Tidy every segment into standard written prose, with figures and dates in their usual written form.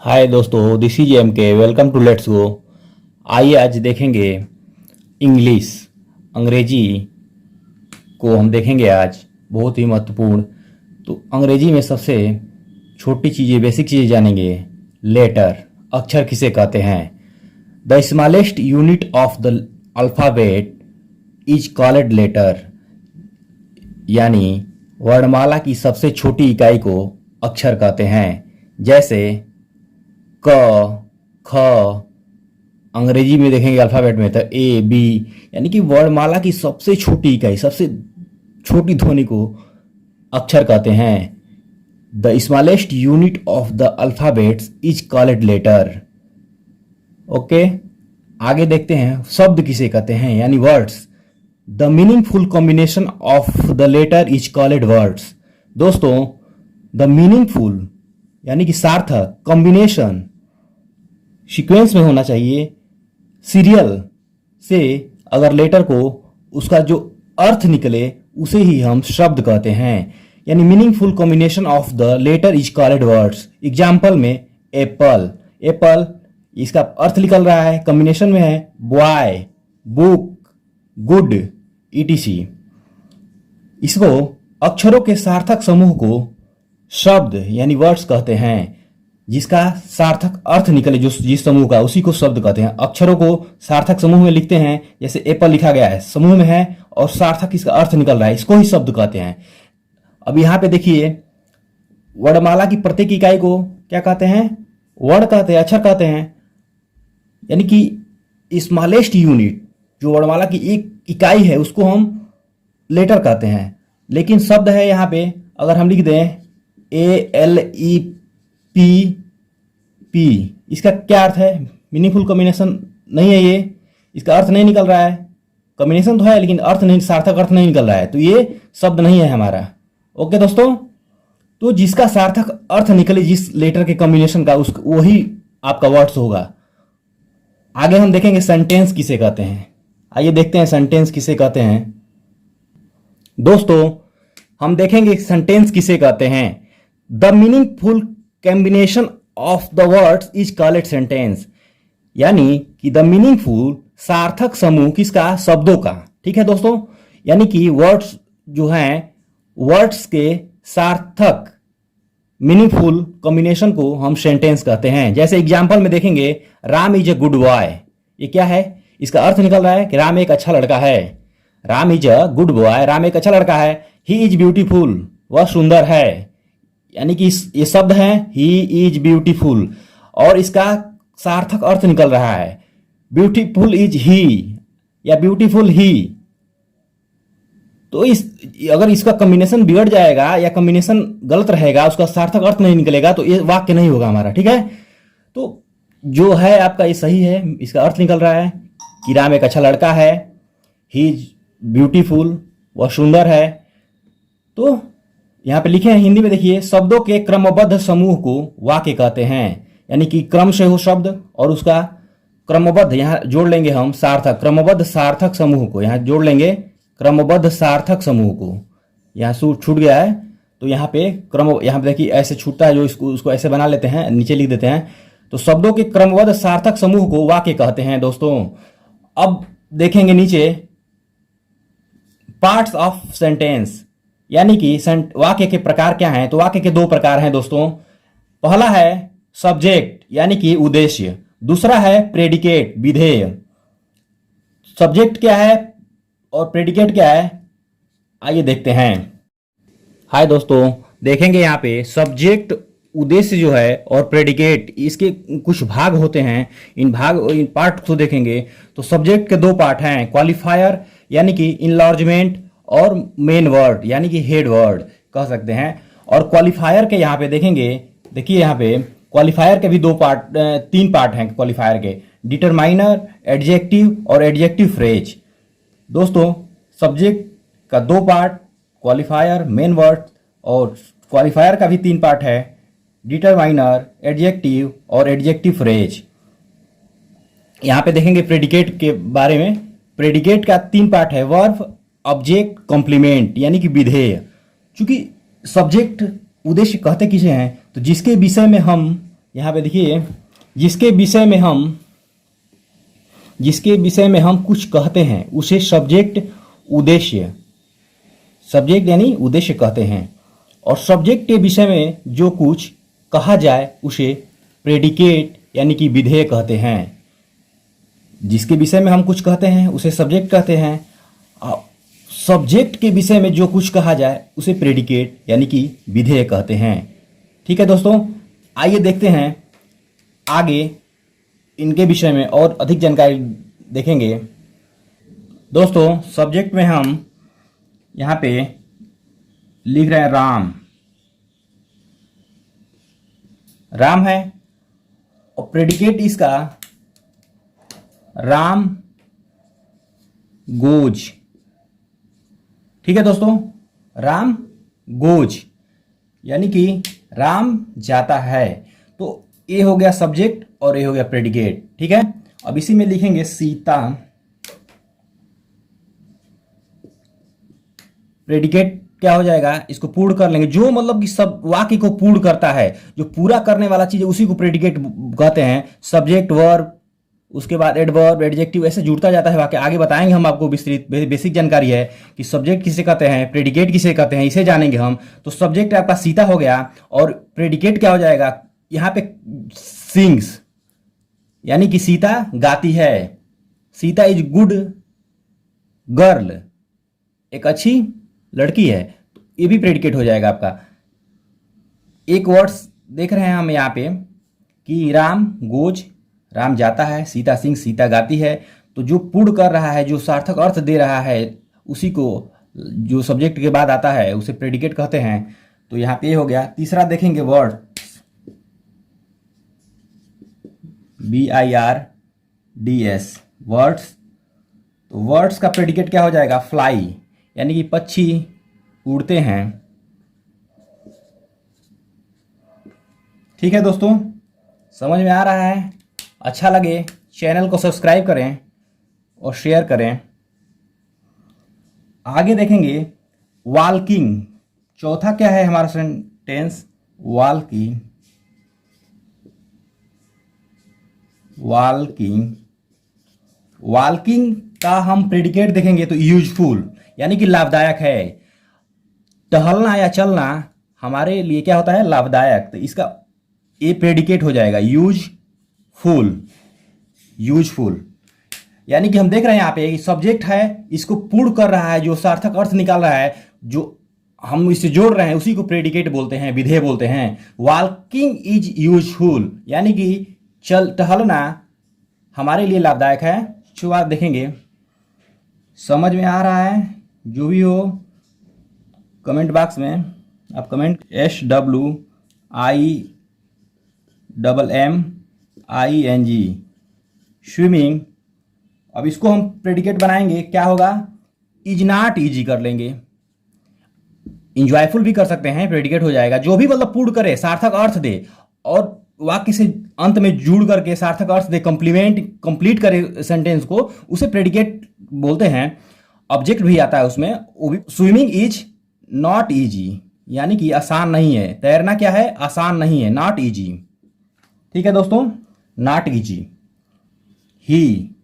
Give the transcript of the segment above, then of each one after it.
हाय दोस्तों, this is M K. Welcome to let's go. आइए आज देखेंगे इंग्लिश, अंग्रेजी को हम देखेंगे आज। बहुत ही महत्वपूर्ण। तो अंग्रेजी में सबसे छोटी चीज़ें, बेसिक चीज़ें जानेंगे। लेटर, अक्षर किसे कहते हैं। The smallest unit of the alphabet is called letter, यानी वर्णमाला की सबसे छोटी इकाई को अक्षर कहते हैं। जैसे क, ख, अंग्रेजी में देखेंगे अल्फ़ाबेट में तो ए, बी, यानी कि वर्णमाला की सबसे छोटी इकाई, सबसे छोटी ध्वनि को अक्षर कहते हैं। The smallest unit of the alphabets is called letter. Okay, आगे देखते हैं शब्द किसे कहते हैं, यानी words. The meaningful combination of the letter is called words. दोस्तों, द मीनिंगफुल यानी कि सार्थक, कॉम्बिनेशन सीक्वेंस में होना चाहिए, सीरियल से अगर लेटर को उसका जो अर्थ निकले उसे ही हम शब्द कहते हैं। यानी meaningful combination of the letter is called words. Example में एप्पल, एप्पल इसका अर्थ निकल रहा है, कॉम्बिनेशन में है बॉय, बुक, गुड, ईटीसी। इसको अक्षरों के सार्थक समूह को शब्द यानी वर्ड्स कहते हैं। जिसका सार्थक अर्थ निकले जो जिस समूह का, उसी को शब्द कहते हैं। अक्षरों को सार्थक समूह में लिखते हैं, जैसे एप्पल लिखा गया है, समूह में है और सार्थक इसका अर्थ निकल रहा है, इसको ही शब्द कहते हैं। अब यहाँ पे देखिए, वर्णमाला की प्रत्येक इकाई को क्या कहते हैं, वर्ण कहते हैं, अक्षर कहते हैं। यानी कि स्मॉलेस्ट यूनिट जो वर्णमाला की एक इकाई है उसको हम लेटर कहते हैं। लेकिन शब्द है यहाँ पे, अगर हम लिख दें ALEPP, इसका क्या अर्थ है, मीनिंगफुल कॉम्बिनेशन नहीं है, ये इसका अर्थ नहीं निकल रहा है। कॉम्बिनेशन तो है लेकिन अर्थ नहीं, सार्थक अर्थ नहीं निकल रहा है, तो ये शब्द नहीं है हमारा। ओके दोस्तों, तो जिसका सार्थक अर्थ निकले जिस लेटर के कॉम्बिनेशन का, उस वही आपका वर्ड्स होगा। आगे हम देखेंगे सेंटेंस किसे कहते हैं। आइए देखते हैं सेंटेंस किसे कहते हैं। दोस्तों, हम देखेंगे सेंटेंस किसे कहते हैं। The meaningful combination of the words is called sentence. यानी कि द मीनिंगफुल सार्थक समूह किसका, शब्दों का। ठीक है दोस्तों, यानी कि वर्ड्स जो हैं, वर्ड्स के सार्थक मीनिंगफुल कॉम्बिनेशन को हम सेंटेंस कहते हैं। जैसे एग्जाम्पल में देखेंगे, Ram is a good boy. ये क्या है, इसका अर्थ निकल रहा है कि राम एक अच्छा लड़का है। Ram is a good boy, Ram एक अच्छा लड़का है। ही इज ब्यूटीफुल, वह सुंदर है। यानी कि ये शब्द है ही इज ब्यूटीफुल, और इसका सार्थक अर्थ निकल रहा है ब्यूटीफुल इज ही या ब्यूटीफुल ही। तो अगर इसका कॉम्बिनेशन बिगड़ जाएगा या कॉम्बिनेशन गलत रहेगा, उसका सार्थक अर्थ नहीं निकलेगा, तो ये वाक्य नहीं होगा हमारा। ठीक है, तो जो है आपका ये सही है, इसका अर्थ निकल रहा है कि राम एक अच्छा लड़का है, ही इज ब्यूटीफुल, वह सुंदर है। तो यहाँ पे लिखे हैं हिंदी में, देखिए, शब्दों के क्रमबद्ध समूह को वाक्य कहते हैं। यानी कि क्रम से हो शब्द और उसका क्रमबद्ध, यहाँ जोड़ लेंगे हम सार्थक, क्रमबद्ध सार्थक समूह को यहाँ जोड़ लेंगे, क्रमबद्ध सार्थक समूह को। यहाँ छूट गया है तो यहाँ पे यहाँ पे देखिए ऐसे छूटता है, जो उसको ऐसे बना लेते हैं, नीचे लिख देते हैं। तो शब्दों के क्रमबद्ध सार्थक समूह को वाक्य कहते हैं दोस्तों। अब देखेंगे नीचे पार्ट्स ऑफ सेंटेंस, यानी कि वाक्य के प्रकार क्या हैं। तो वाक्य के दो प्रकार हैं दोस्तों। पहला है सब्जेक्ट यानी कि उद्देश्य, दूसरा है प्रेडिकेट, विधेय। सब्जेक्ट क्या है और प्रेडिकेट क्या है, आइए देखते हैं। हाय दोस्तों, देखेंगे यहाँ पे सब्जेक्ट, उद्देश्य जो है, और प्रेडिकेट, इसके कुछ भाग होते हैं। इन पार्ट को देखेंगे तो सब्जेक्ट के दो पार्ट हैं, क्वालिफायर यानी कि इनलार्जमेंट, और मेन वर्ड यानी कि हेड वर्ड कह सकते हैं। और क्वालिफायर के यहाँ पे देखेंगे, देखिए यहाँ पे क्वालिफायर के भी तीन पार्ट हैं क्वालिफायर के, डिटरमाइनर, एडजेक्टिव और एडजेक्टिव फ्रेज। दोस्तों, सब्जेक्ट का दो पार्ट, क्वालिफायर, मेन वर्ड, और क्वालिफायर का भी तीन पार्ट है, डिटरमाइनर, एडजेक्टिव और एडजेक्टिव फ्रेज। यहाँ पे देखेंगे प्रेडिकेट के बारे में। प्रेडिकेट का तीन पार्ट है, वर्ब, ऑब्जेक्ट, कॉम्प्लीमेंट यानी कि विधेय। चूंकि सब्जेक्ट उद्देश्य कहते किसे हैं, तो जिसके विषय में हम यहाँ पे देखिए, जिसके विषय में हम कुछ कहते हैं उसे सब्जेक्ट यानी उद्देश्य कहते हैं, और सब्जेक्ट के विषय में जो कुछ कहा जाए उसे प्रेडिकेट यानी कि विधेय कहते हैं। जिसके विषय में हम कुछ कहते हैं उसे सब्जेक्ट कहते हैं, और सब्जेक्ट के विषय में जो कुछ कहा जाए उसे प्रेडिकेट यानी कि विधेय कहते हैं। ठीक है दोस्तों, आइए देखते हैं आगे इनके विषय में और अधिक जानकारी देखेंगे। दोस्तों, सब्जेक्ट में हम यहाँ पे लिख रहे हैं राम है, और प्रेडिकेट इसका राम गोज। ठीक है दोस्तों, राम गोज यानी कि राम जाता है। तो ये हो गया सब्जेक्ट और ये हो गया प्रेडिकेट। ठीक है, अब इसी में लिखेंगे सीता। प्रेडिकेट क्या हो जाएगा, इसको पूर्ण कर लेंगे, जो मतलब कि सब वाक्य को पूर्ण करता है, जो पूरा करने वाला चीज है उसी को प्रेडिकेट कहते हैं। सब्जेक्ट, वर्ब, उसके बाद एडवर्ब, एडजेक्टिव, ऐसे जुड़ता जाता है वाक्य। आगे बताएंगे हम आपको, विस्तृत बेसिक जानकारी है कि सब्जेक्ट किसे कहते हैं, प्रेडिकेट किसे कहते हैं, इसे जानेंगे हम। तो सब्जेक्ट आपका सीता हो गया, और प्रेडिकेट क्या हो जाएगा, यहाँ पे सिंग्स यानी कि सीता गाती है। सीता इज गुड गर्ल, एक अच्छी लड़की है, तो ये भी प्रेडिकेट हो जाएगा आपका। एक वर्ड्स देख रहे हैं हम यहाँ पे कि राम गोज, राम जाता है, सीता सिंह, सीता गाती है। तो जो पूर्ण कर रहा है, जो सार्थक अर्थ दे रहा है, उसी को जो सब्जेक्ट के बाद आता है उसे प्रेडिकेट कहते हैं। तो यहाँ पे ये हो गया। तीसरा देखेंगे वर्ड, BIRDS, वर्ड्स। तो वर्ड्स का प्रेडिकेट क्या हो जाएगा, फ्लाई यानी कि पक्षी उड़ते हैं। ठीक है दोस्तों, समझ में आ रहा है? अच्छा लगे चैनल को सब्सक्राइब करें और शेयर करें। आगे देखेंगे वॉकिंग। चौथा क्या है हमारा सेंटेंस, वॉकिंग। वॉकिंग का हम प्रेडिकेट देखेंगे तो यूजफुल यानी कि लाभदायक है। टहलना या चलना हमारे लिए क्या होता है, लाभदायक। तो इसका ये प्रेडिकेट हो जाएगा यूजफुल यानी कि हम देख रहे हैं यहाँ पे कि सब्जेक्ट है, इसको पूर्ण कर रहा है, जो सार्थक अर्थ निकाल रहा है, जो हम इससे जोड़ रहे हैं उसी को प्रेडिकेट बोलते हैं, विधेय बोलते हैं। वॉकिंग इज यूजफुल यानी कि टहलना हमारे लिए लाभदायक है। जो बात देखेंगे, समझ में आ रहा है? जो भी हो कमेंट बॉक्स में आप कमेंट। SWIMMING, swimming. अब इसको हम प्रेडिकेट बनाएंगे, क्या होगा, इज नॉट ईजी कर लेंगे। इंजॉयफुल भी कर सकते हैं, प्रेडिकेट हो जाएगा। जो भी मतलब पूर्ण करे, सार्थक अर्थ दे, और वाक्य से अंत में जुड़ करके सार्थक अर्थ दे, कंप्लीट करे सेंटेंस को, उसे प्रेडिकेट बोलते हैं। ऑब्जेक्ट भी आता है उसमें, वो भी। स्विमिंग इज नॉट इजी यानी कि आसान नहीं है। तैरना क्या है, आसान नहीं है, नॉट इजी। ठीक है दोस्तों, नॉट इजी। ही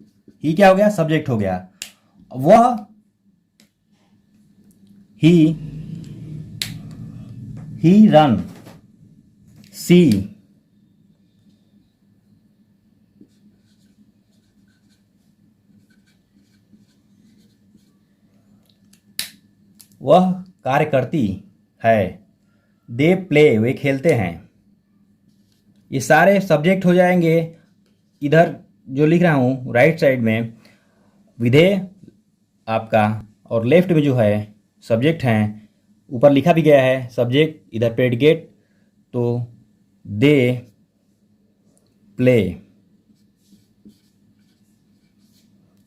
क्या हो गया, सब्जेक्ट हो गया। वह, ही रन। सी, वह कार्य करती है। दे प्ले, वे खेलते हैं। ये सारे सब्जेक्ट हो जाएंगे। इधर जो लिख रहा हूँ राइट साइड में विधेय आपका, और लेफ्ट में जो है सब्जेक्ट हैं। ऊपर लिखा भी गया है सब्जेक्ट, इधर प्रेडिकेट। तो दे प्ले।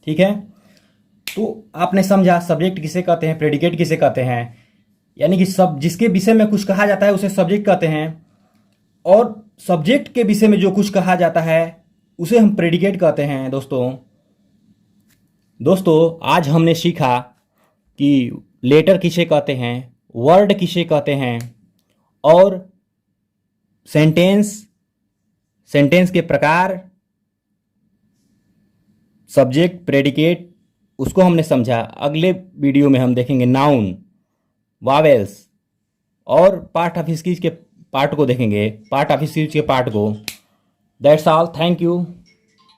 ठीक है, तो आपने समझा सब्जेक्ट किसे कहते हैं, प्रेडिकेट किसे कहते हैं। यानी कि सब जिसके विषय में कुछ कहा जाता है उसे सब्जेक्ट कहते हैं, और सब्जेक्ट के विषय में जो कुछ कहा जाता है उसे हम प्रेडिकेट कहते हैं। दोस्तों आज हमने सीखा कि लेटर किसे कहते हैं, वर्ड किसे कहते हैं, और सेंटेंस सेंटेंस के प्रकार, सब्जेक्ट, प्रेडिकेट, उसको हमने समझा। अगले वीडियो में हम देखेंगे नाउन, वावेल्स और पार्ट ऑफ स्पीच के पार्ट को देखेंगे, पार्ट ऑफ स्पीच के पार्ट को। That's all, thank you.